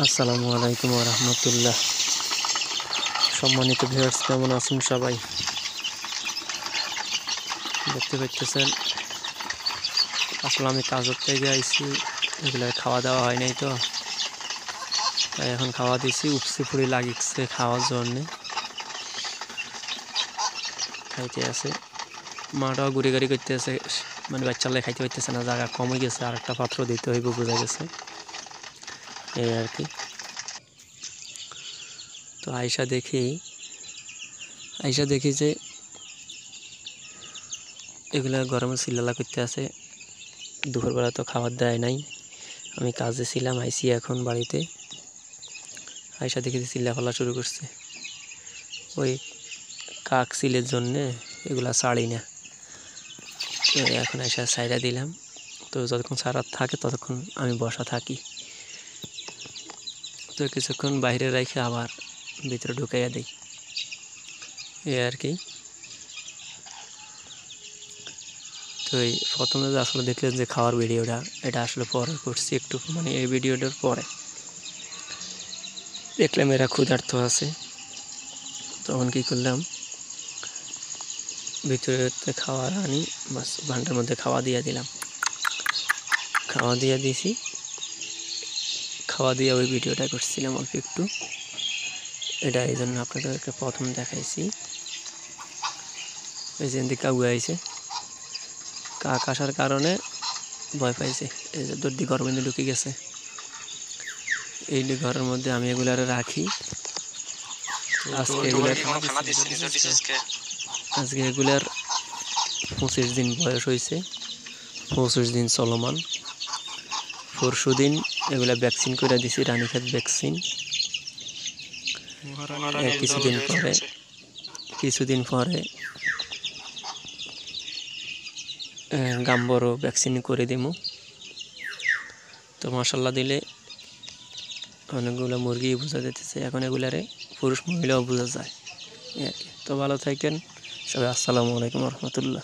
আসসালামু আলাইকুম ওয়া রাহমাতুল্লাহ। সম্মানিত ভিউয়ার্স, কেমন আছেন সবাই? দেখতে পাচ্ছেন আসলে আমি কাজের থেকে আইছি, এগুলো খাওয়া দাওয়া হয় নাই তো, তাই এখন খাওয়া দিছি। উপসি ফুড়ি লাগিচ্ছে খাওয়ার জন্যে, খাইতে আছে। মাটাও ঘুরি ঘুরি করতে আছে, মানে বাচ্চালে খাইতে পারতেছে না, জায়গা কমে গেছে, আর একটা পাত্র দিতে হইব, বোঝা গেছে এই আর কি। তো আয়সা দেখি যে এগুলা গরমে চিল্লালা করতে আছে। দুপুরবেলা তো খাবার দেয় নাই, আমি কাজে ছিলাম, আইসি এখন বাড়িতে। আয়সা দেখি চিল্লাফাল্লা শুরু করছে। ওই কাক চিলের জন্যে এগুলা ছাড়ি না, তো এখন আয়সা ছাইড়া দিলাম। তো যতক্ষণ ছাড়ার থাকে ততক্ষণ আমি বসা থাকি। তো কিছুক্ষণ বাইরে রেখে আবার ভিতরে ঢুকাইয়া দিই, এই আর কি। তো এই প্রথমে যে আসলে দেখলেন যে খাওয়ার ভিডিওটা, এটা আসলে পরে করছি একটু, মানে এই ভিডিওটার পরে দেখলাম এরা ক্ষুধার্ত আছে, তখন কী করলাম, ভিতরে খাওয়া আনি, বাস ভান্ডার মধ্যে খাওয়া দিয়ে দিলাম। খাওয়া দিয়ে দিয়েছি, খাওয়া দিয়ে ওই ভিডিওটা করছিলাম অল্প একটু। এটা এই জন্য আপনাদেরকে প্রথম দেখাইছি। এই যে এদিকে কাউ আইছে, কাক আসার কারণে ভয় পাইছে, এই যে দর্দি ঘরের মধ্যে ঢুকে গেছে। এই ঘরের মধ্যে আমি এগুলারে রাখি। আজকে এগুলার 25 দিন বয়স হয়েছে, 25 দিন চলমান। পরশু দিন এগুলা ভ্যাকসিন করে দিছি, রানীক্ষেত ভ্যাকসিন। কিছুদিন পরে গাম্বরও ভ্যাকসিন করে দিব। তো মাশাল্লাহ দিলে অনেকগুলো মুরগি বোঝা যেতেছে এখন, এগুলারে পুরুষ মহিলাও বোঝা যায়। তো ভালো থাকেন সবাই, আসসালামু আলাইকুম রহমতুল্লাহ।